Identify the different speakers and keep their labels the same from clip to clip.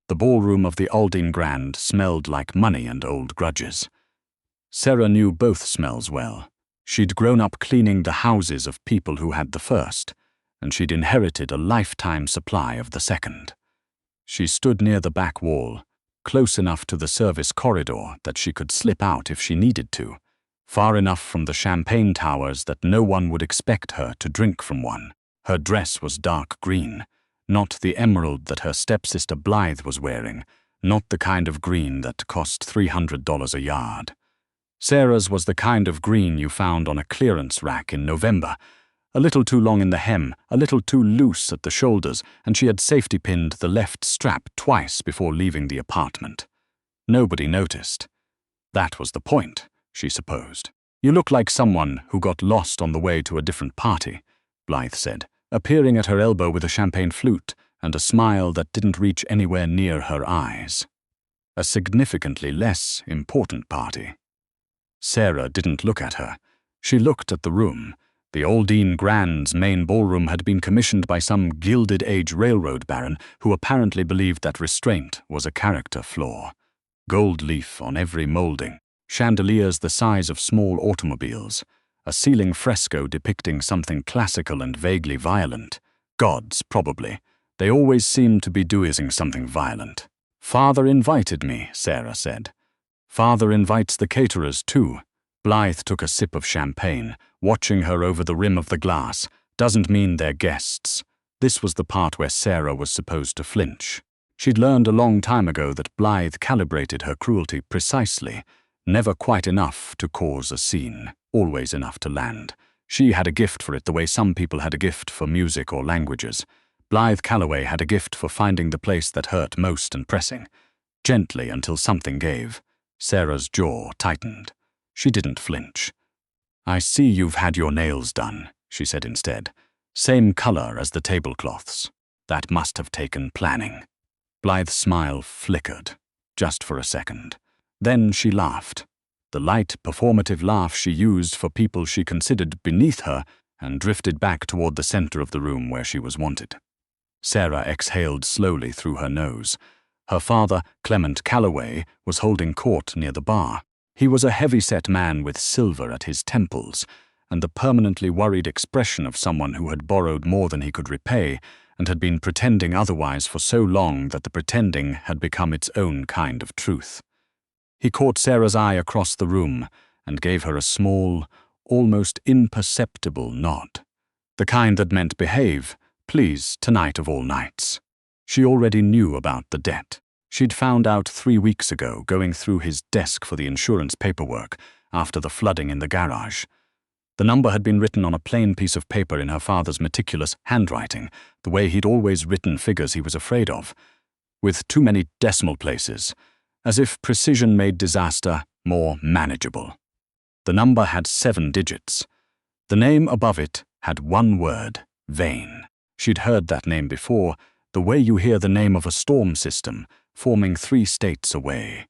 Speaker 1: The ballroom of the Aldine Grand smelled like money and old grudges. Sarah knew both smells well. She'd grown up cleaning the houses of people who had the first, and she'd inherited a lifetime supply of the second. She stood near the back wall, close enough to the service corridor that she could slip out if she needed to, far enough from the champagne towers that no one would expect her to drink from one. Her dress was dark green, not the emerald that her stepsister Blythe was wearing, not the kind of green that cost $300 a yard. Sarah's was the kind of green you found on a clearance rack in November, a little too long in the hem, a little too loose at the shoulders, and she had safety-pinned the left strap twice before leaving the apartment. Nobody noticed. That was the point, she supposed. "You look like someone who got lost on the way to a different party," Blythe said, appearing at her elbow with a champagne flute and a smile that didn't reach anywhere near her eyes. A significantly less important party. Sarah didn't look at her. She looked at the room. The Aldine Grand's main ballroom had been commissioned by some Gilded Age railroad baron who apparently believed that restraint was a character flaw. Gold leaf on every molding, chandeliers the size of small automobiles, a ceiling fresco depicting something classical and vaguely violent. Gods, probably. They always seemed to be doing something violent. "Father invited me," Sarah said. "Father invites the caterers too." Blythe took a sip of champagne, watching her over the rim of the glass. "Doesn't mean they're guests." This was the part where Sarah was supposed to flinch. She'd learned a long time ago that Blythe calibrated her cruelty precisely, never quite enough to cause a scene, always enough to land. She had a gift for it the way some people had a gift for music or languages. Blythe Calloway had a gift for finding the place that hurt most and pressing. Gently until something gave. Sarah's jaw tightened. She didn't flinch. "I see you've had your nails done," she said instead. "Same color as the tablecloths. That must have taken planning." Blythe's smile flickered, just for a second. Then she laughed. The light, performative laugh she used for people she considered beneath her, and drifted back toward the center of the room where she was wanted. Sarah exhaled slowly through her nose. Her father, Clement Calloway, was holding court near the bar. He was a heavy-set man with silver at his temples, and the permanently worried expression of someone who had borrowed more than he could repay, and had been pretending otherwise for so long that the pretending had become its own kind of truth. He caught Sarah's eye across the room, and gave her a small, almost imperceptible nod. The kind that meant behave, please, tonight of all nights. She already knew about the debt. She'd found out 3 weeks ago, going through his desk for the insurance paperwork after the flooding in the garage. The number had been written on a plain piece of paper in her father's meticulous handwriting, the way he'd always written figures he was afraid of, with too many decimal places, as if precision made disaster more manageable. The number had 7 digits. The name above it had one word, Vayne. She'd heard that name before, the way you hear the name of a storm system, forming 3 states away,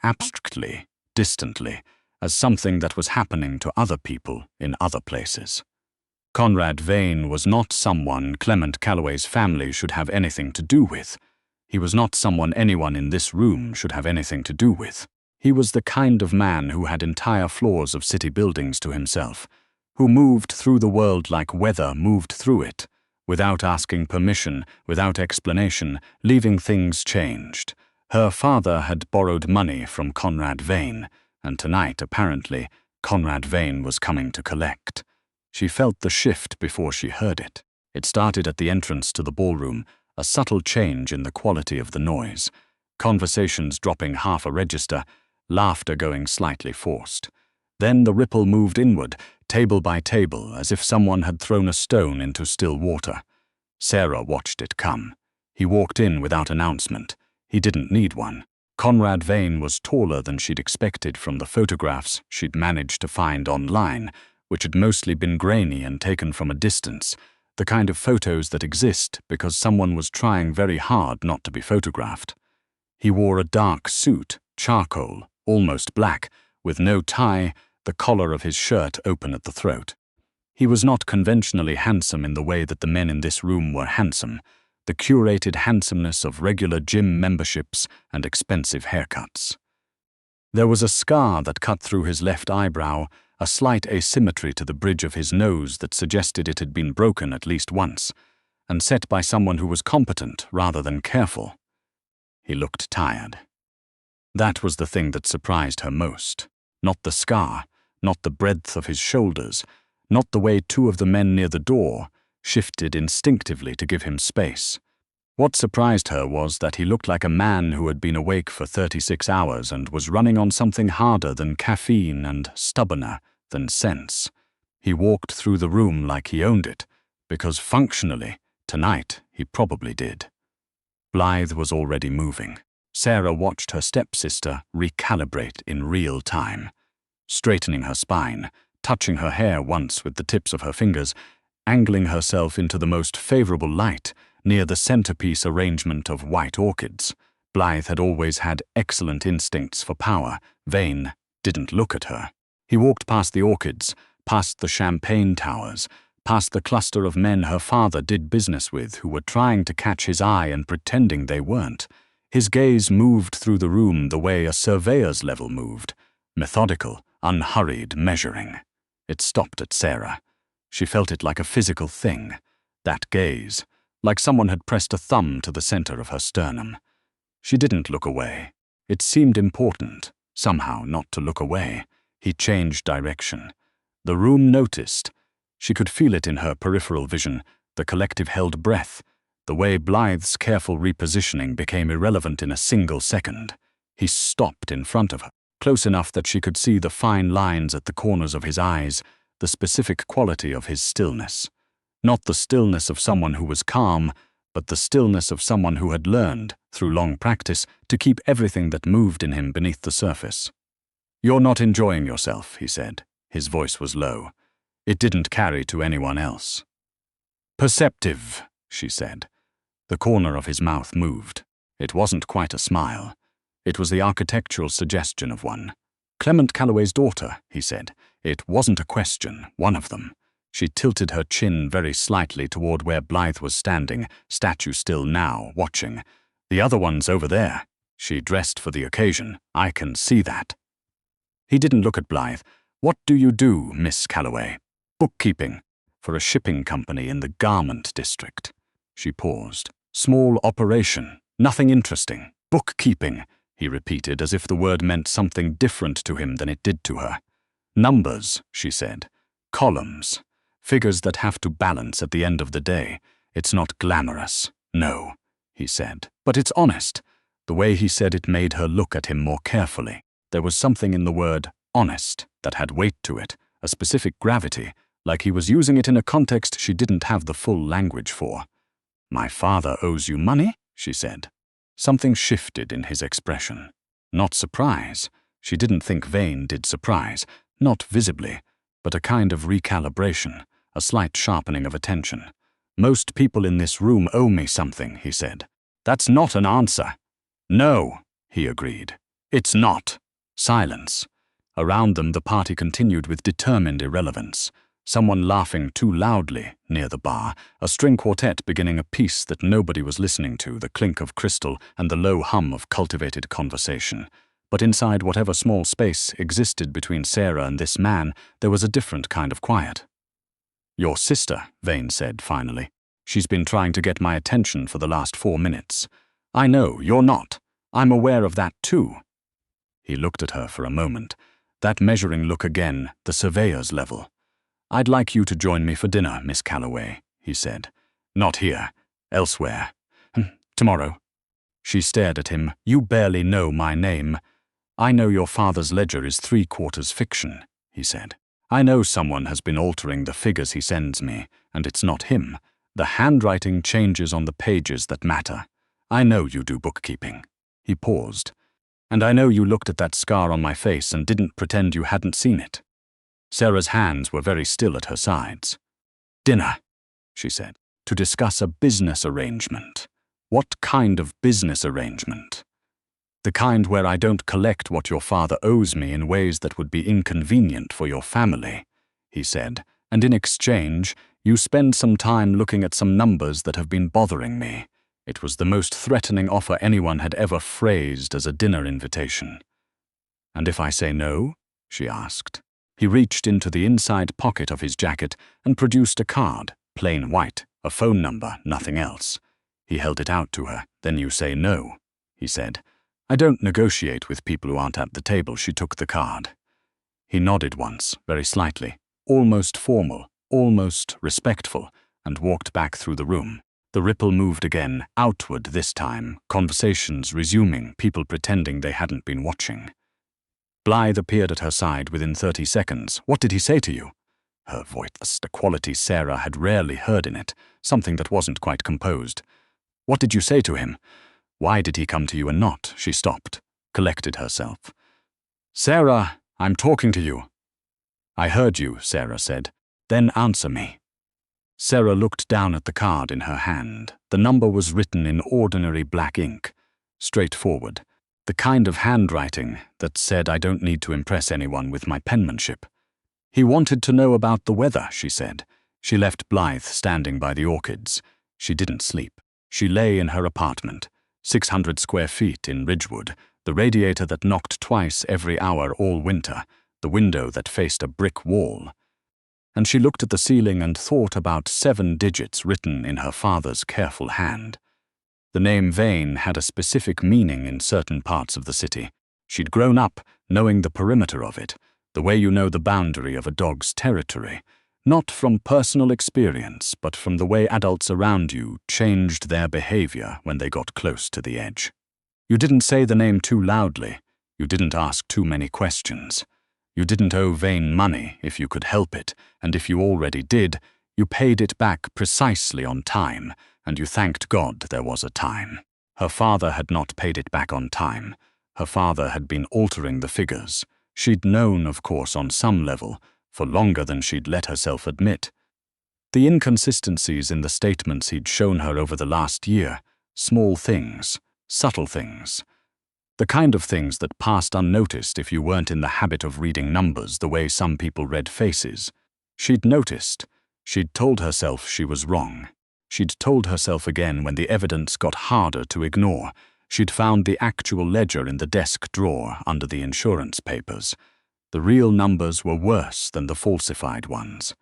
Speaker 1: abstractly, distantly, as something that was happening to other people in other places. Conrad Vayne was not someone Clement Calloway's family should have anything to do with. He was not someone anyone in this room should have anything to do with. He was the kind of man who had entire floors of city buildings to himself, who moved through the world like weather moved through it, without asking permission, without explanation, leaving things changed. Her father had borrowed money from Conrad Vayne, and tonight, apparently, Conrad Vayne was coming to collect. She felt the shift before she heard it. It started at the entrance to the ballroom, a subtle change in the quality of the noise, conversations dropping half a register, laughter going slightly forced. Then the ripple moved inward, table by table, as if someone had thrown a stone into still water. Sarah watched it come. He walked in without announcement. He didn't need one. Conrad Vayne was taller than she'd expected from the photographs she'd managed to find online, which had mostly been grainy and taken from a distance, the kind of photos that exist because someone was trying very hard not to be photographed. He wore a dark suit, charcoal, almost black, with no tie, the collar of his shirt open at the throat. He was not conventionally handsome in the way that the men in this room were handsome, the curated handsomeness of regular gym memberships and expensive haircuts. There was a scar that cut through his left eyebrow, a slight asymmetry to the bridge of his nose that suggested it had been broken at least once, and set by someone who was competent rather than careful. He looked tired. That was the thing that surprised her most. Not the scar, not the breadth of his shoulders, not the way two of the men near the door shifted instinctively to give him space. What surprised her was that he looked like a man who had been awake for 36 hours and was running on something harder than caffeine and stubborner than sense. He walked through the room like he owned it, because functionally, tonight, he probably did. Blythe was already moving. Sarah watched her stepsister recalibrate in real time, straightening her spine, touching her hair once with the tips of her fingers, angling herself into the most favorable light near the centerpiece arrangement of white orchids. Blythe had always had excellent instincts for power. Vayne didn't look at her. He walked past the orchids, past the champagne towers, past the cluster of men her father did business with who were trying to catch his eye and pretending they weren't. His gaze moved through the room the way a surveyor's level moved, methodical, unhurried measuring. It stopped at Sarah. She felt it like a physical thing, that gaze, like someone had pressed a thumb to the center of her sternum. She didn't look away. It seemed important, somehow, not to look away. He changed direction. The room noticed. She could feel it in her peripheral vision, the collective held breath, the way Blythe's careful repositioning became irrelevant in a single second. He stopped in front of her, close enough that she could see the fine lines at the corners of his eyes, the specific quality of his stillness. Not the stillness of someone who was calm, but the stillness of someone who had learned, through long practice, to keep everything that moved in him beneath the surface. "You're not enjoying yourself," he said. His voice was low. It didn't carry to anyone else. "Perceptive," she said. The corner of his mouth moved. It wasn't quite a smile. It was the architectural suggestion of one. "Clement Calloway's daughter," he said. It wasn't a question, one of them. She tilted her chin very slightly toward where Blythe was standing, statue still now, watching. "The other one's over there. She dressed for the occasion. I can see that." He didn't look at Blythe. "What do you do, Miss Calloway?" "Bookkeeping. For a shipping company in the garment district." She paused. "Small operation. Nothing interesting. Bookkeeping," he repeated as if the word meant something different to him than it did to her. "Numbers," she said. "Columns. Figures that have to balance at the end of the day. It's not glamorous." "No," he said. "But it's honest." The way he said it made her look at him more carefully. There was something in the word honest that had weight to it, a specific gravity, like he was using it in a context she didn't have the full language for. "My father owes you money?" she said. Something shifted in his expression. Not surprise. She didn't think Vayne did surprise, not visibly, but a kind of recalibration, a slight sharpening of attention. "Most people in this room owe me something," he said. "That's not an answer." "No," he agreed. "It's not." Silence. Around them the party continued with determined irrelevance. Someone laughing too loudly near the bar, a string quartet beginning a piece that nobody was listening to, the clink of crystal and the low hum of cultivated conversation. But inside whatever small space existed between Sarah and this man, there was a different kind of quiet. "Your sister," Vayne said finally. "She's been trying to get my attention for the last 4 minutes. I know, you're not. I'm aware of that too." He looked at her for a moment. That measuring look again, the surveyor's level. "I'd like you to join me for dinner, Miss Calloway," he said. "Not here. Elsewhere. Tomorrow." She stared at him. "You barely know my name." "I know your father's ledger is 3/4 fiction," he said. "I know someone has been altering the figures he sends me, and it's not him. The handwriting changes on the pages that matter. I know you do bookkeeping." He paused. "And I know you looked at that scar on my face and didn't pretend you hadn't seen it." Sarah's hands were very still at her sides. "Dinner," she said, "to discuss a business arrangement." "What kind of business arrangement?" "The kind where I don't collect what your father owes me in ways that would be inconvenient for your family," he said, "and in exchange, you spend some time looking at some numbers that have been bothering me. It was the most threatening offer anyone had ever phrased as a dinner invitation. "And if I say no?" she asked. He reached into the inside pocket of his jacket and produced a card, plain white, a phone number, nothing else. He held it out to her. "Then you say no," he said. "I don't negotiate with people who aren't at the table." She took the card. He nodded once, very slightly, almost formal, almost respectful, and walked back through the room. The ripple moved again, outward this time, conversations resuming, people pretending they hadn't been watching. Blythe appeared at her side within 30 seconds. "What did he say to you?" Her voice, a quality Sarah had rarely heard in it, something that wasn't quite composed. "What did you say to him? Why did he come to you and not?" She stopped, collected herself. "Sarah, I'm talking to you." "I heard you," Sarah said. "Then answer me." Sarah looked down at the card in her hand. The number was written in ordinary black ink, straightforward. The kind of handwriting that said, "I don't need to impress anyone with my penmanship." "He wanted to know about the weather," she said. She left Blythe standing by the orchids. She didn't sleep. She lay in her apartment, 600 square feet in Ridgewood, the radiator that knocked twice every hour all winter, the window that faced a brick wall. And she looked at the ceiling and thought about 7 digits written in her father's careful hand. The name Vayne had a specific meaning in certain parts of the city. She'd grown up knowing the perimeter of it, the way you know the boundary of a dog's territory, not from personal experience, but from the way adults around you changed their behavior when they got close to the edge. You didn't say the name too loudly. You didn't ask too many questions. You didn't owe Vayne money if you could help it, and if you already did, you paid it back precisely on time, and you thanked God there was a time. Her father had not paid it back on time. Her father had been altering the figures. She'd known, of course, on some level, for longer than she'd let herself admit. The inconsistencies in the statements he'd shown her over the last year, small things, subtle things. The kind of things that passed unnoticed if you weren't in the habit of reading numbers the way some people read faces. She'd noticed. She'd told herself she was wrong. She'd told herself again when the evidence got harder to ignore. She'd found the actual ledger in the desk drawer under the insurance papers. The real numbers were worse than the falsified ones.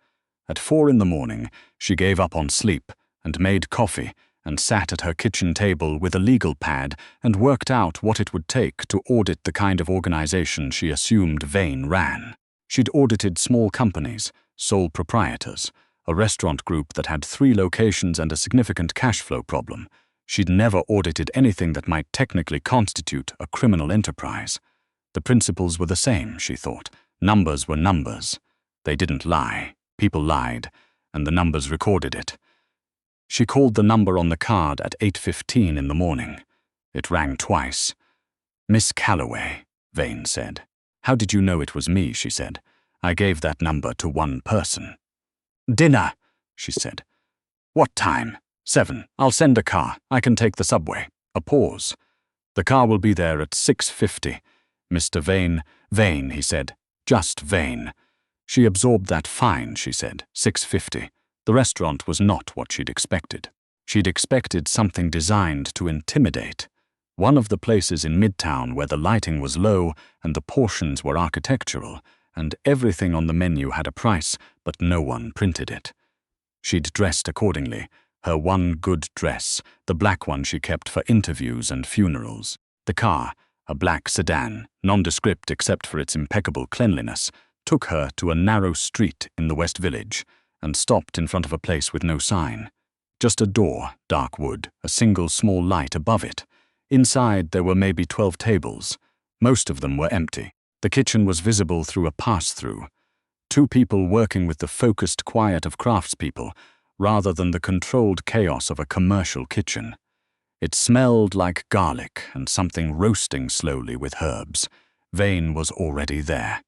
Speaker 1: At 4 in the morning, she gave up on sleep and made coffee and sat at her kitchen table with a legal pad and worked out what it would take to audit the kind of organization she assumed Vayne ran. She'd audited small companies, sole proprietors, a restaurant group that had 3 locations and a significant cash flow problem. She'd never audited anything that might technically constitute a criminal enterprise. The principles were the same, she thought. Numbers were numbers. They didn't lie. People lied, and the numbers recorded it. She called the number on the card at 8:15 in the morning. It rang twice. "Miss Calloway," Vayne said. "How did you know it was me?" she said. "I gave that number to one person." "Dinner," she said. "What time?" 7. "I'll send a car. I can take the subway." A pause. "The car will be there at 6:50. Mr. Vayne." "Vayne," he said. "Just Vayne." She absorbed that fine, she said. 6:50. The restaurant was not what she'd expected. She'd expected something designed to intimidate. One of the places in Midtown where the lighting was low and the portions were architectural, and everything on the menu had a price, but no one printed it. She'd dressed accordingly, her one good dress, the black one she kept for interviews and funerals. The car, a black sedan, nondescript except for its impeccable cleanliness, took her to a narrow street in the West Village and stopped in front of a place with no sign. Just a door, dark wood, a single small light above it. Inside there were maybe 12 tables. Most of them were empty. The kitchen was visible through a pass-through. 2 people working with the focused quiet of craftspeople, rather than the controlled chaos of a commercial kitchen. It smelled like garlic and something roasting slowly with herbs. Vayne was already there.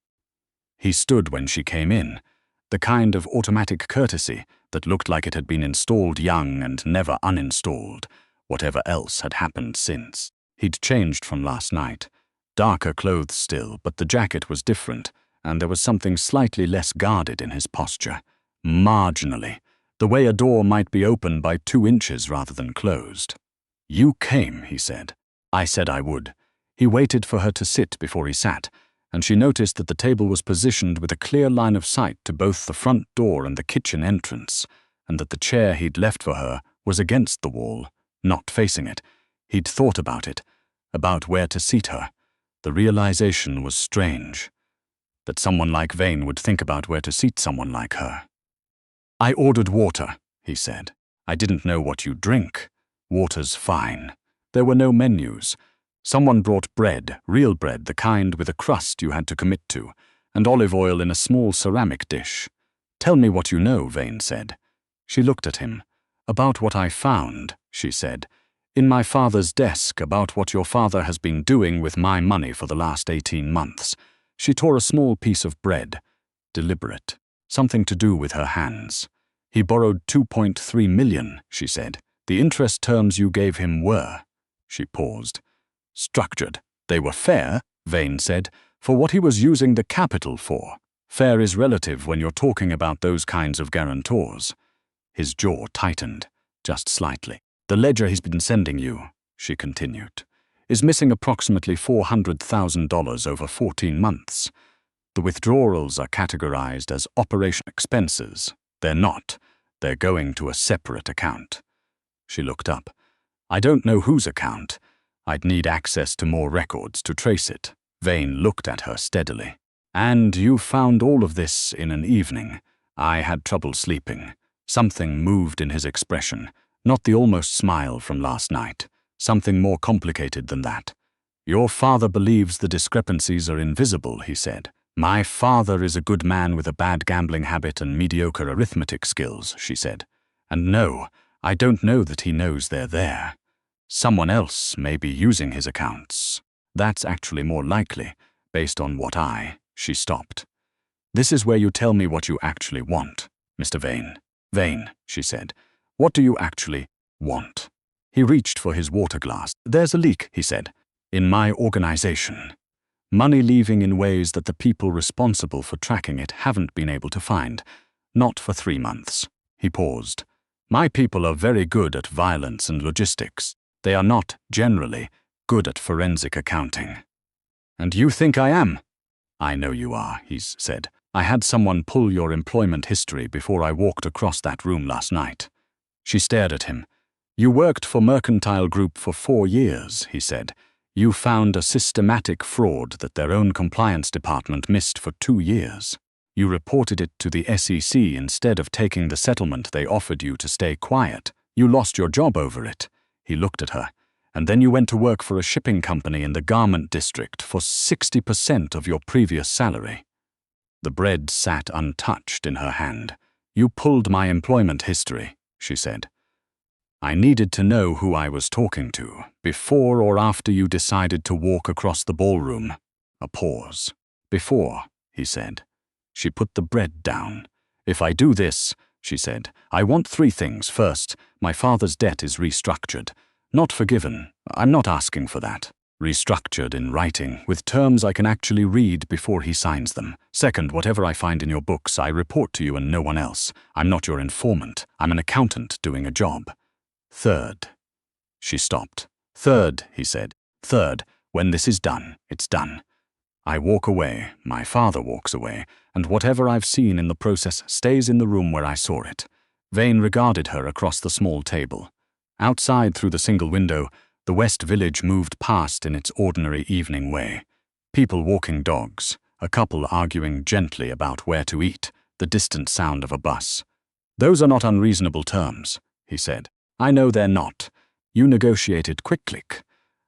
Speaker 1: He stood when she came in, the kind of automatic courtesy that looked like it had been installed young and never uninstalled, whatever else had happened since. He'd changed from last night. Darker clothes still, but the jacket was different, and there was something slightly less guarded in his posture. Marginally. The way a door might be open by 2 inches rather than closed. You came, he said. I said I would. He waited for her to sit before he sat, and she noticed that the table was positioned with a clear line of sight to both the front door and the kitchen entrance, and that the chair he'd left for her was against the wall, not facing it. He'd thought about it, about where to seat her. The realization was strange, that someone like Vayne would think about where to seat someone like her. I ordered water, he said. I didn't know what you drink. Water's fine. There were no menus. Someone brought bread, real bread, the kind with a crust you had to commit to, and olive oil in a small ceramic dish. Tell me what you know, Vayne said. She looked at him. About what I found, she said. In my father's desk, about what your father has been doing with my money for the last 18 months. She tore a small piece of bread. Deliberate. Something to do with her hands. He borrowed $2.3 million, she said. The interest terms you gave him were. She paused. Structured. They were fair, Vayne said, for what he was using the capital for. Fair is relative when you're talking about those kinds of guarantors. His jaw tightened, just slightly. The ledger he's been sending you, she continued, is missing approximately $400,000 over 14 months. The withdrawals are categorized as operation expenses. They're not. They're going to a separate account. She looked up. I don't know whose account. I'd need access to more records to trace it. Vayne looked at her steadily. And you found all of this in an evening. I had trouble sleeping. Something moved in his expression, not the almost smile from last night. Something more complicated than that. Your father believes the discrepancies are invisible, he said. My father is a good man with a bad gambling habit and mediocre arithmetic skills, she said. And no, I don't know that he knows they're there. Someone else may be using his accounts. That's actually more likely, based on what She stopped. This is where you tell me what you actually want, Mr. Vayne. Vayne, she said. What do you actually want? He reached for his water glass. There's a leak, he said. In my organization. Money leaving in ways that the people responsible for tracking it haven't been able to find. Not for 3 months. He paused. My people are very good at violence and logistics. They are not, generally, good at forensic accounting. And you think I am? I know you are, he said. I had someone pull your employment history before I walked across that room last night. She stared at him. You worked for Mercantile Group for 4 years, he said. You found a systematic fraud that their own compliance department missed for 2 years. You reported it to the SEC instead of taking the settlement they offered you to stay quiet. You lost your job over it. He looked at her. And then you went to work for a shipping company in the garment district for 60% of your previous salary. The bread sat untouched in her hand. You pulled my employment history, she said. I needed to know who I was talking to, before or after you decided to walk across the ballroom. A pause. Before, he said. She put the bread down. If I do this, she said, I want 3 things. First, my father's debt is restructured. Not forgiven. I'm not asking for that. Restructured in writing, with terms I can actually read before he signs them. Second, whatever I find in your books, I report to you and no one else. I'm not your informant. I'm an accountant doing a job. Third. She stopped. Third, he said. Third, when this is done, it's done. I walk away, my father walks away, and whatever I've seen in the process stays in the room where I saw it. Vayne regarded her across the small table. Outside through the single window, the West Village moved past in its ordinary evening way. People walking dogs, a couple arguing gently about where to eat, the distant sound of a bus. Those are not unreasonable terms, he said. I know they're not. You negotiated quickly.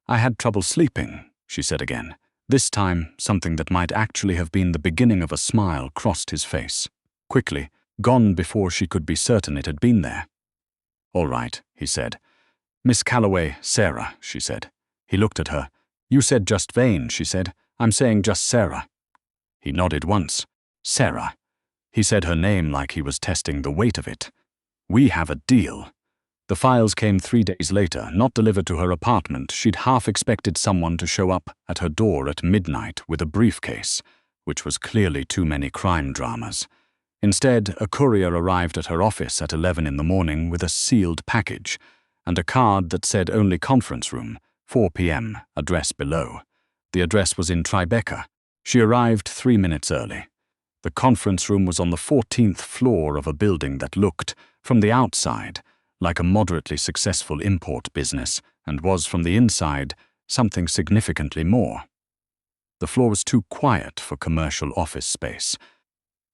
Speaker 1: I had trouble sleeping, she said again. This time, something that might actually have been the beginning of a smile crossed his face. Quickly, gone before she could be certain it had been there. All right, he said. Miss Calloway, Sarah, she said. He looked at her. You said just Vayne, she said. I'm saying just Sarah. He nodded once. Sarah. He said her name like he was testing the weight of it. We have a deal. The files came 3 days later, not delivered to her apartment. She'd half expected someone to show up at her door at midnight with a briefcase, which was clearly too many crime dramas. Instead, a courier arrived at her office at 11 in the morning with a sealed package, and a card that said only conference room, 4 p.m., address below. The address was in Tribeca. She arrived 3 minutes early. The conference room was on the 14th floor of a building that looked, from the outside, like a moderately successful import business, and was, from the inside, something significantly more. The floor was too quiet for commercial office space.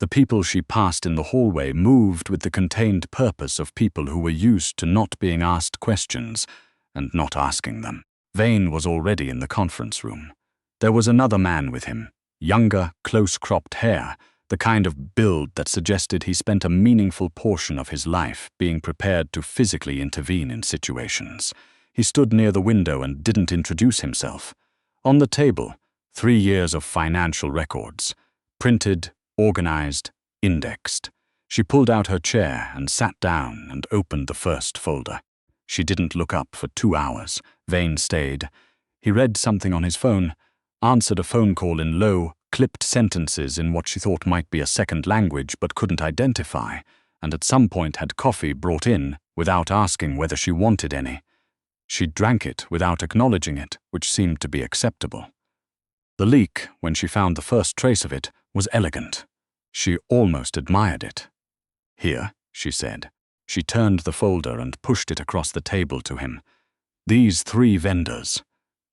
Speaker 1: The people she passed in the hallway moved with the contained purpose of people who were used to not being asked questions and not asking them. Vayne was already in the conference room. There was another man with him, younger, close-cropped hair, the kind of build that suggested he spent a meaningful portion of his life being prepared to physically intervene in situations. He stood near the window and didn't introduce himself. On the table, 3 years of financial records, printed, organized, indexed. She pulled out her chair and sat down and opened the first folder. She didn't look up for 2 hours. Vayne stayed. He read something on his phone, answered a phone call in low, clipped sentences in what she thought might be a second language but couldn't identify, and at some point had coffee brought in without asking whether she wanted any. She drank it without acknowledging it, which seemed to be acceptable. The leak, when she found the first trace of it, was elegant. She almost admired it. "Here," she said. She turned the folder and pushed it across the table to him. "These 3 vendors.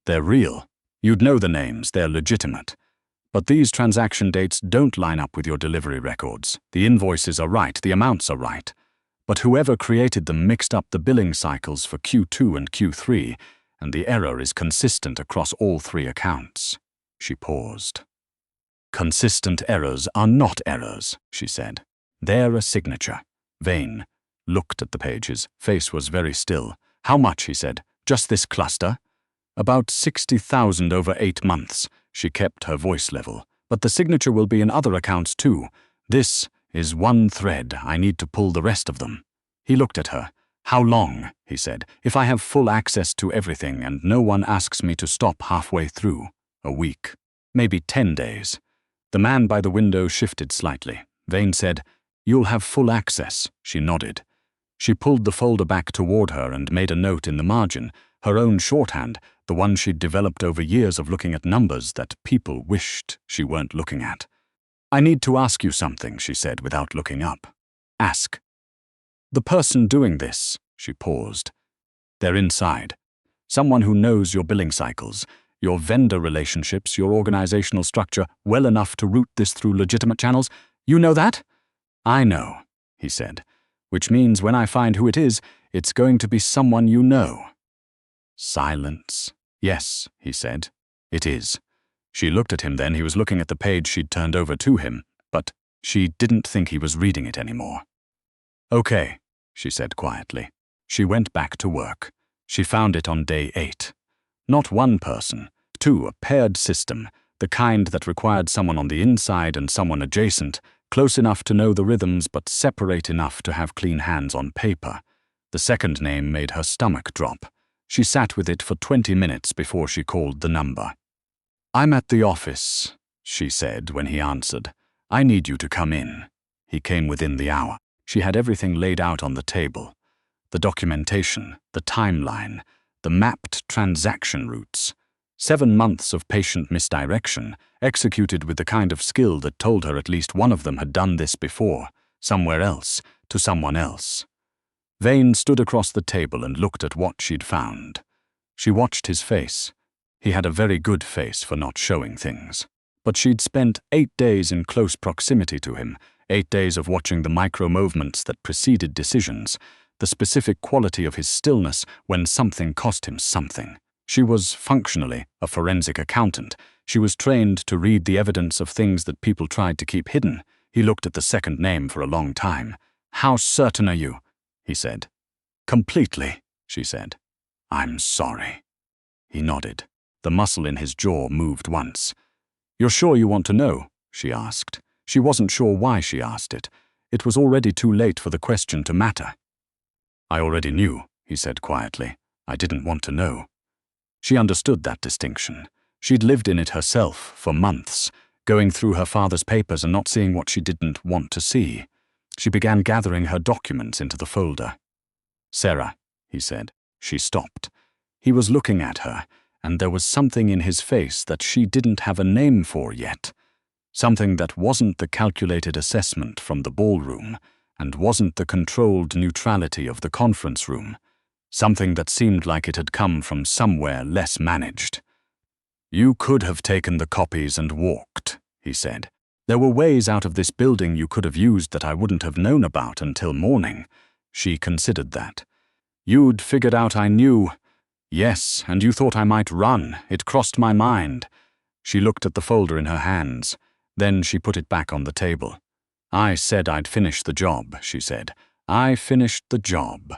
Speaker 1: They're real. You'd know the names, they're legitimate. But these transaction dates don't line up with your delivery records. The invoices are right, the amounts are right. But whoever created them mixed up the billing cycles for Q2 and Q3, and the error is consistent across all 3 accounts." She paused. "Consistent errors are not errors," she said. "They're a signature." Vayne looked at the pages. Face was very still. "How much?" he said. "Just this cluster?" "About 60,000 over 8 months." She kept her voice level. "But the signature will be in other accounts too. This is one thread. I need to pull the rest of them." He looked at her. "How long?" he said. "If I have full access to everything and no one asks me to stop halfway through?" "A week. Maybe 10 days. The man by the window shifted slightly. Vayne said, "You'll have full access." She nodded. She pulled the folder back toward her and made a note in the margin, her own shorthand, the one she'd developed over years of looking at numbers that people wished she weren't looking at. "I need to ask you something," she said without looking up. "Ask." "The person doing this," she paused. "They're inside. Someone who knows your billing cycles, your vendor relationships, your organizational structure well enough to route this through legitimate channels. You know that?" "I know," he said, "which means when I find who it is, it's going to be someone you know." Silence. "Yes," he said, "it is." She looked at him then. He was looking at the page she'd turned over to him, but she didn't think he was reading it anymore. "Okay," she said quietly. She went back to work. She found it on day 8. Not one person, 2, a paired system, the kind that required someone on the inside and someone adjacent, close enough to know the rhythms but separate enough to have clean hands on paper. The second name made her stomach drop. She sat with it for 20 minutes before she called the number. "I'm at the office," she said when he answered. "I need you to come in." He came within the hour. She had everything laid out on the table. The documentation, the timeline, the mapped transaction routes. 7 months of patient misdirection, executed with the kind of skill that told her at least one of them had done this before, somewhere else, to someone else. Vayne stood across the table and looked at what she'd found. She watched his face. He had a very good face for not showing things. But she'd spent 8 days in close proximity to him, 8 days of watching the micro-movements that preceded decisions, the specific quality of his stillness when something cost him something. She was, functionally, a forensic accountant. She was trained to read the evidence of things that people tried to keep hidden. He looked at the second name for a long time. "How certain are you?" he said. "Completely," she said. "I'm sorry." He nodded. The muscle in his jaw moved once. "You're sure you want to know?" she asked. She wasn't sure why she asked it. It was already too late for the question to matter. "I already knew," he said quietly. "I didn't want to know." She understood that distinction. She'd lived in it herself for months, going through her father's papers and not seeing what she didn't want to see. She began gathering her documents into the folder. "Sarah," he said. She stopped. He was looking at her, and there was something in his face that she didn't have a name for yet. Something that wasn't the calculated assessment from the ballroom, and wasn't the controlled neutrality of the conference room. Something that seemed like it had come from somewhere less managed. "You could have taken the copies and walked," he said. "There were ways out of this building you could have used that I wouldn't have known about until morning." She considered that. "You'd figured out I knew." "Yes, and you thought I might run. It crossed my mind." She looked at the folder in her hands. Then she put it back on the table. "I said I'd finish the job," she said. "I finished the job."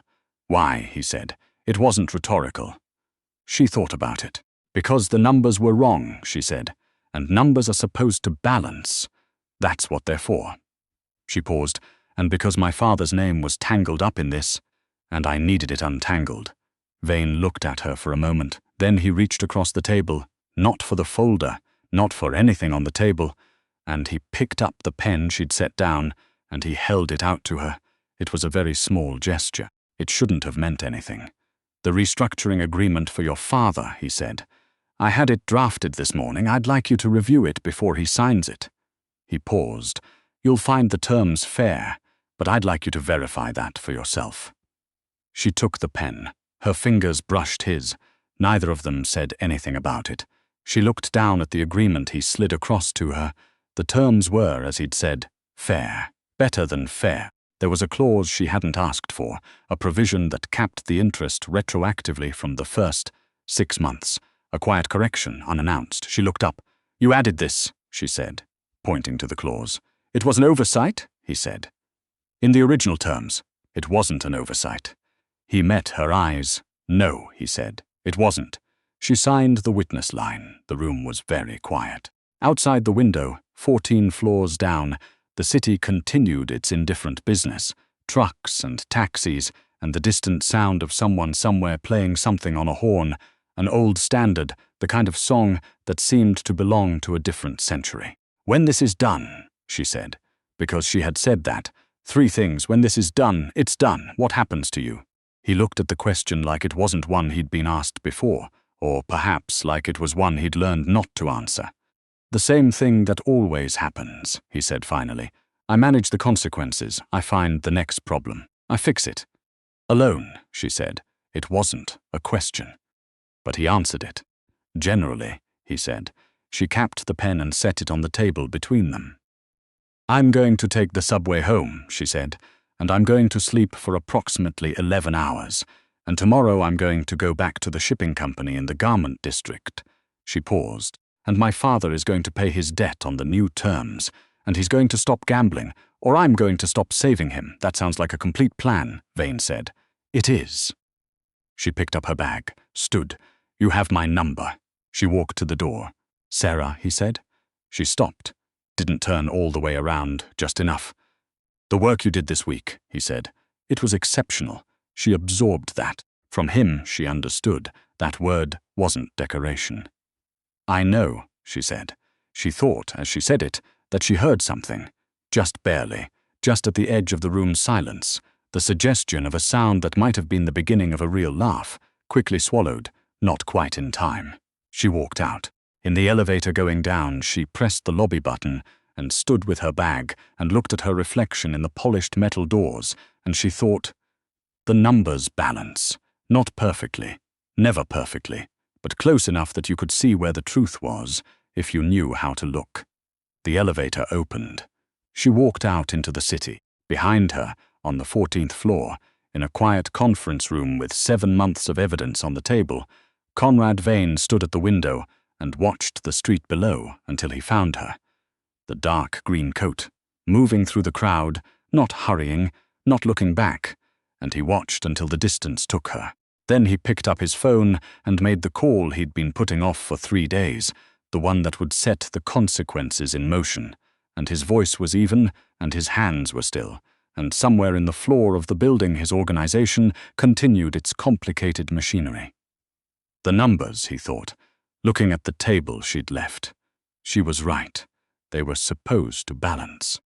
Speaker 1: "Why?" he said. It wasn't rhetorical. She thought about it. "Because the numbers were wrong," she said, "and numbers are supposed to balance. That's what they're for." She paused, "And because my father's name was tangled up in this, and I needed it untangled." Vayne looked at her for a moment. Then he reached across the table, not for the folder, not for anything on the table, and he picked up the pen she'd set down, and he held it out to her. It was a very small gesture. It shouldn't have meant anything. "The restructuring agreement for your father," he said. "I had it drafted this morning. I'd like you to review it before he signs it." He paused. "You'll find the terms fair, but I'd like you to verify that for yourself." She took the pen. Her fingers brushed his. Neither of them said anything about it. She looked down at the agreement he slid across to her. The terms were, as he'd said, fair. Better than fair. There was a clause she hadn't asked for, a provision that capped the interest retroactively from the first 6 months. A quiet correction, unannounced. She looked up. "You added this," she said, pointing to the clause. "It was an oversight," he said. "In the original terms, it wasn't an oversight." He met her eyes. "No," he said, "it wasn't." She signed the witness line. The room was very quiet. Outside the window, 14 floors down, the city continued its indifferent business. Trucks and taxis, and the distant sound of someone somewhere playing something on a horn, an old standard, the kind of song that seemed to belong to a different century. "When this is done," she said, because she had said that. 3 things. "When this is done, it's done. What happens to you?" He looked at the question like it wasn't one he'd been asked before, or perhaps like it was one he'd learned not to answer. "The same thing that always happens," he said finally. "I manage the consequences. I find the next problem. I fix it." "Alone," she said. It wasn't a question. But he answered it. "Generally," he said. She capped the pen and set it on the table between them. "I'm going to take the subway home," she said, "and I'm going to sleep for approximately 11 hours, and tomorrow I'm going to go back to the shipping company in the garment district." She paused. "And my father is going to pay his debt on the new terms, and he's going to stop gambling, or I'm going to stop saving him. That sounds like a complete plan," Vayne said. "It is." She picked up her bag, stood. "You have my number." She walked to the door. "Sarah," he said. She stopped. Didn't turn all the way around, just enough. "The work you did this week," he said. It was exceptional. She absorbed that. From him, she understood. That word wasn't decoration. "I know," she said. She thought, as she said it, that she heard something. Just barely. Just at the edge of the room's silence. The suggestion of a sound that might have been the beginning of a real laugh, quickly swallowed, not quite in time. She walked out. In the elevator going down, she pressed the lobby button and stood with her bag and looked at her reflection in the polished metal doors, and she thought, the numbers balance. Not perfectly. Never perfectly. But close enough that you could see where the truth was, if you knew how to look. The elevator opened. She walked out into the city. Behind her, on the 14th floor, in a quiet conference room with 7 months of evidence on the table, Conrad Vayne stood at the window and watched the street below until he found her. The dark green coat, moving through the crowd, not hurrying, not looking back, and he watched until the distance took her. Then he picked up his phone and made the call he'd been putting off for 3 days, the one that would set the consequences in motion, and his voice was even, and his hands were still, and somewhere in the floor of the building his organization continued its complicated machinery. The numbers, he thought, looking at the table she'd left. She was right. They were supposed to balance.